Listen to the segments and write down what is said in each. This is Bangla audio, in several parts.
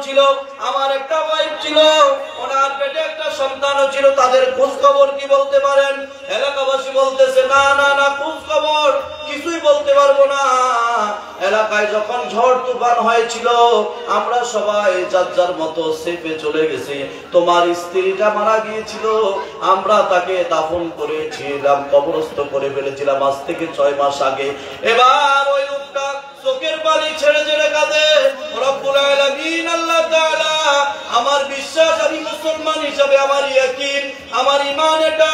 ছিল, আমার একটা ওয়াইফ ছিল, ওনার পেটে একটা সন্তানও ছিল, তাদের খোঁজ খবর কি বলতে পারেন? এলাকাবাসী বলতেছে না না না, খোঁজ খবর কিছুই বলতে পারবো না। এলাকায় যখন ঝড় তুফান হয়েছিল, আমরা সবাই যার যার মতো সেফে চলে গেছি। তোমার স্ত্রীটা মারা গিয়েছিল, আমরা তাকে দাফন করেছিলাম, কবরস্থ করে ফেলেছিলাম আজ থেকে 6 মাস আগে। এবার ওই লোকটা চোখের পানি ছেড়ে ছেড়ে কাঁদে, রব্বুল আলামিন আল্লাহ তাআলা, আমার বিশ্বাস, আমি মুসলমান হিসাবে আমার ইয়াকিন, আমার ঈমান, এটা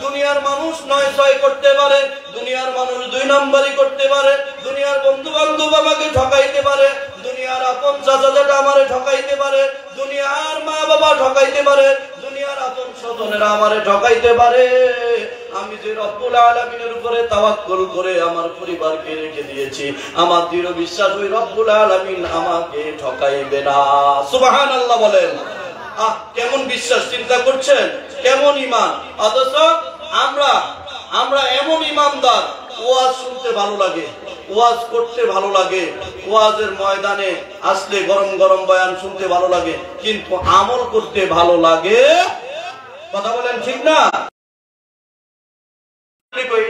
দুনিয়ার মানুষ 9-6 করতে পারে, দুনিয়ার মানুষ 2 নম্বরই করতে পারে, দুনিয়ার বন্ধু বান্ধব আমাকে ঠকাইতে পারে, দুনিয়ার আপন চাচাটা আমারে ঠকাইতে পারে, দুনিয়ার মা বাবা ঠকাইতে পারে, দুনিয়ার আপন স্বজনেরা আমারে ঠকাইতে পারে। আমি যে রব্বুল আলামিনের উপরে তাওয়াক্কুল করে আমার পরিবারকে রেখে দিয়েছি, আমার দৃঢ় বিশ্বাস ওই রব্বুল আলামিন আমাকে ঠকাইবে না। সুবহানাল্লাহ বলেন। কেমন বিশ্বাস, চিন্তা করছেন? কেমন ঈমান! অথচ আমরা এমন ঈমানদার, ওয়াজ শুনতে ভালো লাগে, ওয়াজ করতে ভালো লাগে, ওয়াজের ময়দানে আসলে গরম গরম বয়ান শুনতে ভালো লাগে, কিন্তু আমল করতে ভালো লাগে। কথা বলেন ঠিক না?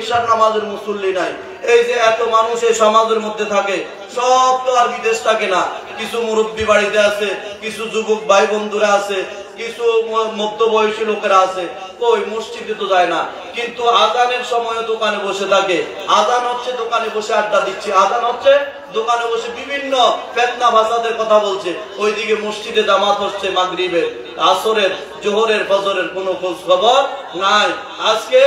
ঈশার নামাজের মুসল্লি নাই। এই যে এত মানুষ এই সমাজের মধ্যে থাকে, সব তো আর বিদেশ থাকে না। কিছু মুরব্বী বাড়িতে আছে, কিছু যুবক ভাই বন্ধুরা আছে, কিছু মধ্যবয়সী লোকেরা আছে, কই মসজিদে তো যায় না, কিন্তু আজানের সময় দোকানে বসে থাকে। আজান হচ্ছে, দোকানে বসে আড্ডা দিচ্ছে, আজান হচ্ছে, দোকানে বসে বিভিন্ন ফিতনা ফাসাদের কথা বলছে। ওইদিকে মসজিদে জামাত হচ্ছে, মাগরিবের, আসরের, জোহরের, ফজরের কোনো খোঁজ খবর নাই। আজকে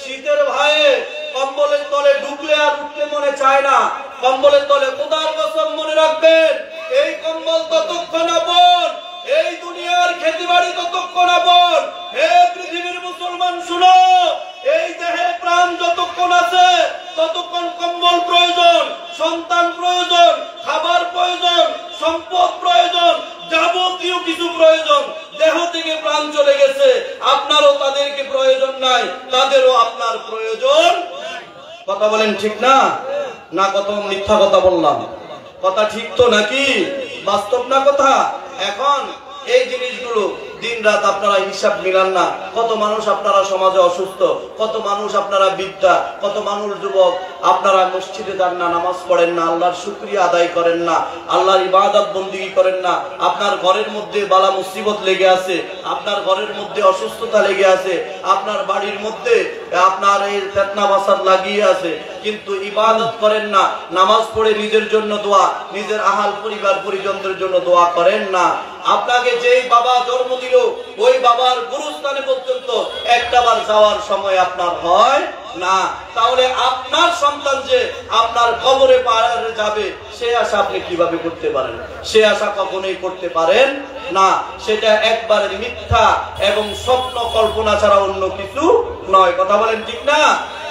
শীতের ভয়ে কম্বলের তলে ঢুকলে আর উঠতে মনে চায় না। কম্বলের তলে খোদার কসম মনে রাখবেন, এই কম্বল ততক্ষণ আপন, এই দুনিয়ার খেতিবাড়ি ততক্ষণ আপন। হে পৃথিবীর মুসলমান শুনো, এই দেহে প্রাণ যতক্ষণ আছে ততক্ষণ কম্বল প্রয়োজন, সন্তান প্রয়োজন, খাবার প্রয়োজন, সম্পদ প্রয়োজন, যাবতীয় কিছু প্রয়োজন। দেহ থেকে প্রাণ চলে গেছে, আপনারও তাদেরকে প্রয়োজন নাই, তাদেরও আপনার প্রয়োজন। কথা বলেন ঠিক না? না কত মিথ্যা কথা বললাম? কথা ঠিক তো নাকি? বাস্তব না কথা? এখন এই জিনিসগুলো দিন রাত আপনারা হিসাব মিলান না। কত মানুষ আপনারা সমাজে অসুস্থ, কত মানুষ আপনারা বিদ্যা, কত মানুষ যুবক আপনারা মসজিদে যান না, নামাজ পড়েন না, আল্লাহর শুকরিয়া আদায় করেন না, আল্লাহর ইবাদত বন্দেগী করেন না। আপনার ঘরের মধ্যে বালা মুসিবত লেগে আছে, আপনার ঘরের মধ্যে অসুস্থতা লেগে আছে, আপনার বাড়ির মধ্যে আপনার এই ফিতনা ফাসাদ লাগিয়ে আছে, কিন্তু ইবাদত করেন না, নামাজ পড়ে নিজের জন্য দোয়া, নিজের আহাল পরিবার পরিজনদের জন্য দোয়া করেন না। আপনাকে যেই বাবা জন্ম দিল, ওই বাবার গুরুস্থানে পর্যন্ত একটাবার যাওয়ার সময় আপনার হয় না। তাহলে আপনার সন্তান যে আপনার কবরে পারে যাবে, সে আশা আপনি কিভাবে করতে পারেন? সে আশা কখনোই করতে পারেন না। সেটা একবারে মিথ্যা এবং স্বপ্ন কল্পনা ছাড়া অন্য কিছু নয়। কথা বলেন ঠিক না?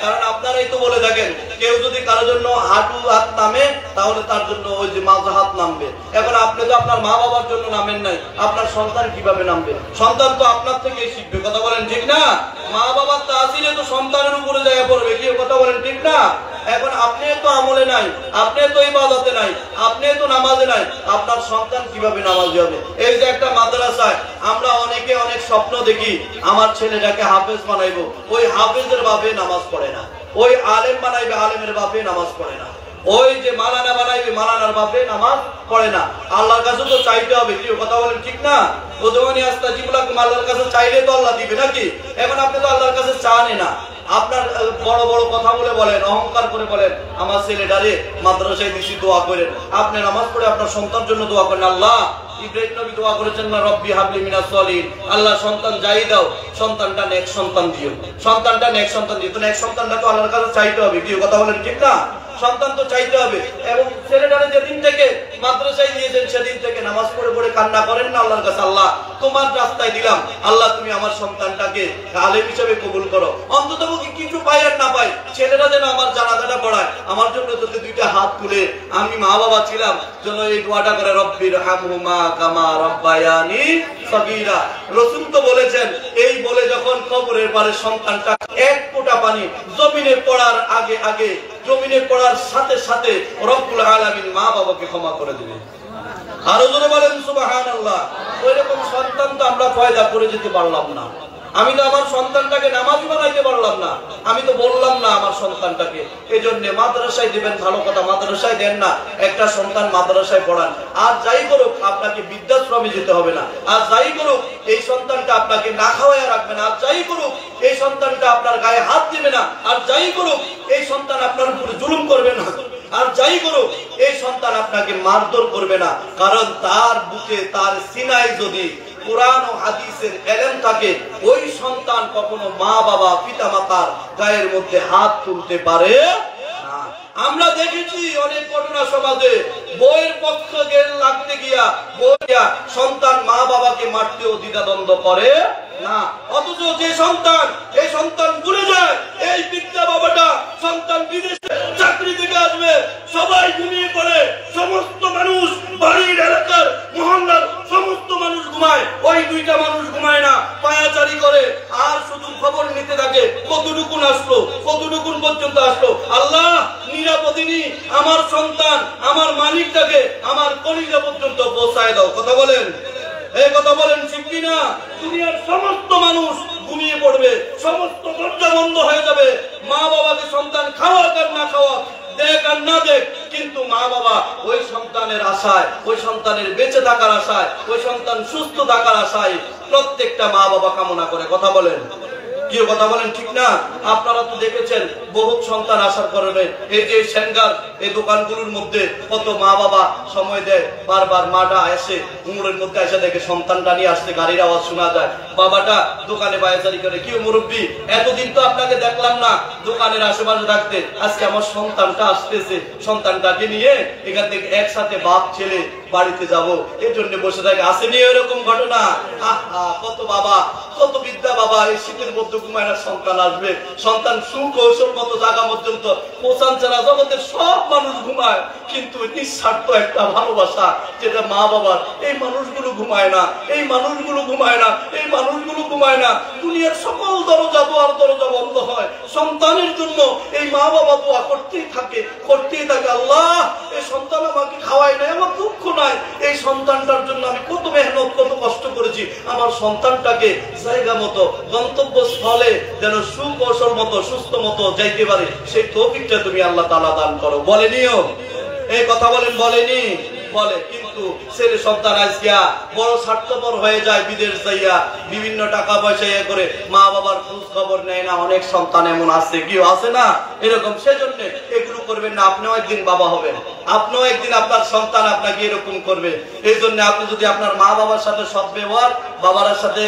কারণ আপনারাই তো বলে থাকেন, কেউ যদি কারোর জন্য হাঁটু হাত নামে, তাহলে তার জন্য ওই যে মাজা হাত নামবে। এখন আপনি তো আপনার মা বাবার জন্য নামেন নাই, আপনার সন্তান কিভাবে নামবে? সন্তান তো আপনার থেকেই শিখবে। কথা বলেন ঠিক না? মা বাবার তাসিরে তো সন্তানের উপরে জায়গা পড়বে। কি কথা বলেন ঠিক না? এখন আপনি তো আমলে নাই, আপনি তো ইবাদতে নাই, আপনি তো নামাজে নাই, আপনার সন্তান কিভাবে নামাজি হবে? এই যে একটা মাদ্রাসায় আমরা অনেকে অনেক স্বপ্ন দেখি, আমার ছেলেটাকে হাফেজ বানাইবো, ওই হাফেজের বাপে নামাজ পড়ে না। ওই আলেম বানাইবে, আলেমের বাপে নামাজ পড়ে না। ওই যে মালানা বানাইবে, মালানার বাপে নামাজ পড়ে না। আল্লাহর কাছে তো চাইতে হবে। কি কথা বলেন ঠিক না? ওদওয়ানি আস্তাজিব লাকুম, আল্লাহর কাছে চাইলে তো আল্লাহ দিবে নাকি? এখন আপনি তো আল্লাহর কাছে চানই না। আপনার বড় বড় কথা বলে বলেন, অহংকার করে বলেন, আমার ছেলেটারে মাদ্রাসায় দিছি, দোয়া করেন। আপনি নামাজ পড়ে আপনার সন্তানের জন্য দোয়া করেন। আল্লাহ, ইব্রাহিম নবী দোয়া করেছেন না, রব্বি হাবলি মিনাস সলিহিন, আল্লাহ সন্তান যাই দাও, সন্তানটা নেক সন্তান দিও, সন্তানটা নেক সন্তান দিও। তো নেক সন্তানটা তো আল্লাহর কাছে চাইতে হবে। কি কথা বলেন ঠিক না? সন্তান তো চাইতে হবে। এবং ছেলেটারে যেদিন থেকে মাদ্রাসায় দিয়েছেন, সেদিন থেকে নামাজ পড়ে পড়ে কান্না করেন না আল্লাহর কাছে, আল্লাহ তোমার রাস্তায় দিলাম, আল্লাহ তুমি আমার সন্তানটাকে আলেম হিসেবে কবুল করো। অন্তত কিছু পাই আর না পাই, ছেলেটা যেন আমার জানাজাটা পড়ায়, আমার জন্য যদি 2টা হাত তুলে, আমি মা বাবা ছিলাম, যেন এই দোয়াটা করে, রব্বির হামহুমা কামা রব্বায়ানি সগীরা। রাসূল তো বলেছেন, এই বলে যখন কবরের পারে সন্তানটা এক ফোঁটা পানি জমিনে পড়ার আগে আগে, জমিনে পড়ার সাথে সাথে রব্বুল আলামিন মা বাবাকে ক্ষমা করে দিবেন। আরো জোরে বলেন সুবহানাল্লাহ। পয়দা করে যেতে পারলাম না, আমি তো আমার সন্তানটাকে নামাজি বানাইতে পারলাম না, আমি তো বললাম না আমার সন্তানটাকে। এই জন্য মাদ্রাসায় দিবেন ভালো কথা, মাদ্রাসায় দেন না, একটা সন্তান মাদ্রাসায় পড়ান। আর যাই করুক আপনাকে বৃদ্ধাশ্রমে যেতে হবে না, আর যাই করুক এই সন্তানটা আপনাকে না খাওয়াইয়া রাখবে না, আর যাই করুক এই সন্তানটা আপনার গায়ে হাত দিবে না, আর যাই করুক এই সন্তান আপনার উপরে জুলুম করবে না, আর যাই করুক এই সন্তান আপনাকে মারধর করবে না। কারণ তার বুকে তার সিনায় যদি কোরআন ও হাদিসের ইলম থাকে, ওই সন্তান কখনো মা বাবা পিতা মাতার গায়ের মধ্যে হাত তুলতে পারে না। আমরা দেখেছি অনেক ঘটনা সমাজে, বইয়ের পক্ষ লাগতে গিয়া বইয়া সন্তান মা বাবাকে মারতেও দ্বিধাদ্বন্দ্ব করে না। অথচ যে সন্তান এই সন্তান ভুলে যায় এই পিতা বাবাটা সন্তান বিদেশে চাকরি থেকে আসবে, সবাই ঘুমিয়ে পড়ে, সমস্ত মানুষ বাড়ির এলাকার মহল্লার সমস্ত মানুষ ঘুমায়, ওই দুইটা মানুষ ঘুমায় না, পায়াচারি করে আর শুধু খবর নিতে থাকে কতটুকুন আসলো, কতটুকুন পর্যন্ত আসলো। আল্লাহ নিরাপদিনী আমার সন্তান আমার মালিকটাকে আমার কলিজা পর্যন্ত পৌঁছায় দাও। কথা বলেন, এই কথা বলেন ঠিক কিনা? দুনিয়ার সমস্ত মানুষ ঘুমিয়ে পড়বে, সমস্ত দরজা বন্ধ হয়ে যাবে, মা বাবাকে সন্তান খাওয়াক আর না খাওয়াক, দেখ আর না দেখ, কিন্তু মা বাবা ওই সন্তানের আশায়, ওই সন্তানের বেঁচে থাকার আশায়, ওই সন্তান সুস্থ থাকার আশায় প্রত্যেকটা মা বাবা কামনা করে। কথা বলেন, কি কথা বলেন ঠিক না? আপনারা তো দেখেছেন বহুত সন্তান আসার কারণে এই যে সেনগার এই দোকানগুলোর মধ্যে কত মা বাবা সময় দেয়, বারবার মাটা এসে উমরের মধ্যে এসে দেখে সন্তানটা নিয়ে আসতে, গাড়ির আওয়াজ শোনা যায়, বাবাটা দোকানে বায়াচারি করে, কি মুরব্বী এতদিন তো আপনাকে দেখলাম না দোকানের আশেপাশে থাকতে, আজকে আমার সন্তানটা আসতেছে, সন্তানটাকে নিয়ে এখান থেকে একসাথে বাপ ছেলে বাড়িতে যাব, এই জন্য বসে থাকে। আসেনি এরকম ঘটনা? কত বাবা, কত বিদ্যা বাবা এই শীতের মধ্যে ঘুমায় না, সন্তান আসবে, সন্তান সুকৌশল মতো জায়গা পর্যন্ত পৌঁছান ছাড়া জগতের সব মানুষ ঘুমায়, কিন্তু নিঃস্বার্থ একটা ভালোবাসা যেটা মা বাবার, এই মানুষগুলো ঘুমায় না, এই মানুষগুলো ঘুমায় না, এই মানুষগুলো ঘুমায় না। দুনিয়ার সকল দরজা দোয়ার দরজা বন্ধ হয় সন্তানের জন্য, এই মা বাবা দোয়া করতেই থাকে, করতেই থাকে। আল্লাহ এই সন্তান আমাকে খাওয়ায় নাই, আমার দুঃখ নাই, এই সন্তানটার জন্য আমি কত মেহনত কত কষ্ট করেছি, আমার সন্তানটাকে জায়গা মতো গন্তব্য স্থলে যেন সুকৌশল মতো সুস্থ মতো যাইতে পারে, সেই তৌফিকটা তুমি আল্লাহ তাআলা দান করো। বলেনিও এই কথা বলেন? বলেনি? বলে। কিন্তু ছেলে সন্তান আজকে বড় স্বার্থপর হয়ে যায়, বিদেশ যাইয়া বিভিন্ন টাকা পয়সা ইয়ে করে মা বাবার খোঁজ খবর নেয় না। অনেক সন্তান এমন আছে, কি আছে না এরকম? সেজন্য এগুলো করবেন না, আপনিও একদিন বাবা হবেন, আপনিও একদিন আপনার সন্তান আপনাকে এরকম করবে। এই জন্য আপনি যদি আপনার মা বাবার সাথে সৎ ব্যবহার, বাবার সাথে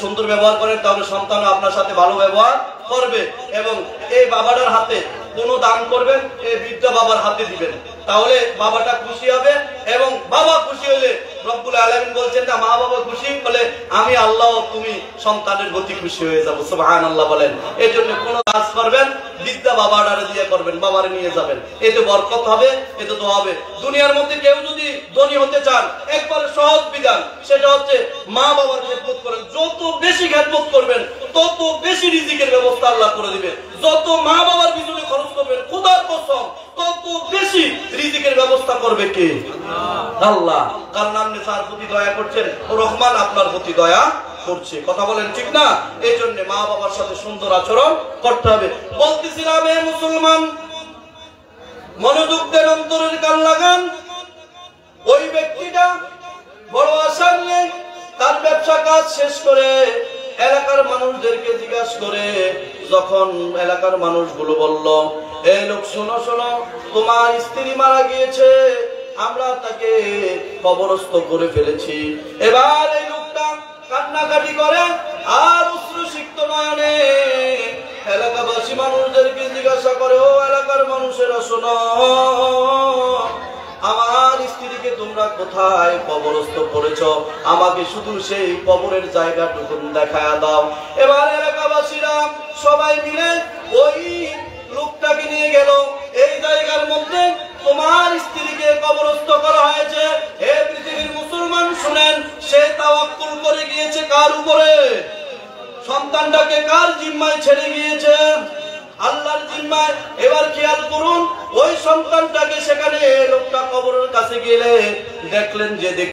সুন্দর ব্যবহার করেন, তাহলে সন্তানও আপনার সাথে ভালো ব্যবহার করবে। এবং এই বাবাটার হাতে কোনো দান করবেন, এই বৃদ্ধা বাবার হাতে দিবেন, তাহলে বাবাটা খুশি হবে। এবং বাবা খুশি হলে রব্বুল আলামিন বলছেন না, মা বাবা খুশি হলে আমি আল্লাহ তুমি সন্তানের প্রতি খুশি হয়ে যাবো। সুবহানাল্লাহ বলেন। এই জন্য কোন কাজ করবেন বৃদ্ধা বাবাটারে দিয়ে করবেন, বাবারে নিয়ে যাবেন, এতে বরকত হবে, এতে তো হবে। দুনিয়ার মধ্যে কেউ যদি ধনী হতে চান, একবারে সহজ বিধান, সেটা হচ্ছে মা বাবার খেদমত করেন। যত বেশি খেদমত করবেন তত বেশি রিজিকের ব্যবস্থা আল্লাহ করে দিবেন। যত মা বাবার পিছনে খরচ করবেন, খোদার কসম, তত বেশি রিজিকের ব্যবস্থা করবে কে? আল্লাহ। কারণ আপনি তার প্রতি দয়া করছেন, ও রহমান আপনার প্রতি দয়া করছে। কথা বলেন ঠিক না? এই জন্য মা বাবার সাথে সুন্দর আচরণ করতে হবে। বলতেছিলাম হে মুসলমান, মনোযোগ দেন, অন্তরের কান লাগান। ওই ব্যক্তিটা বড় আশা নিয়ে তার ব্যবসা কাজ শেষ করে এলাকার মানুষদেরকে জিজ্ঞাসা করে, যখন এলাকার মানুষগুলো বলল, এই লোক শোনো শোনো, তোমার স্ত্রী মারা গিয়েছে, আমরা তাকে কবরস্থ করে ফেলেছি। এবার এই লোকটা কান্নাকাটি করে আর অশ্রুসিক্ত নয়নে এলাকাবাসী মানুষদেরকে জিজ্ঞাসা করে, ও এলাকার মানুষেরা শোনো, আমার স্ত্রীকে তোমরা কোথায় কবরস্থ করেছ, আমাকে শুধু সেই কবরের জায়গাটুকু দেখায়া দাও। এবার এলাকাবাসীরা সবাই মিলে ওই লোকটাকে নিয়ে গেল, এই জায়গার মধ্যে তোমার স্ত্রীকে কবরস্থ করা হয়েছে। হে পৃথিবীর মুসলমান শুনেন, সে তাওয়াক্কুল করে গিয়েছে কার উপরে? সন্তানটাকে কার জিম্মায় ছেড়ে গিয়েছে? আল্লাহর জিম্মায়। এবার খেয়াল করুন, ওই সন্তানটাকে সেখানে লোকটা কবরের কাছে গেলে দেখলেন যে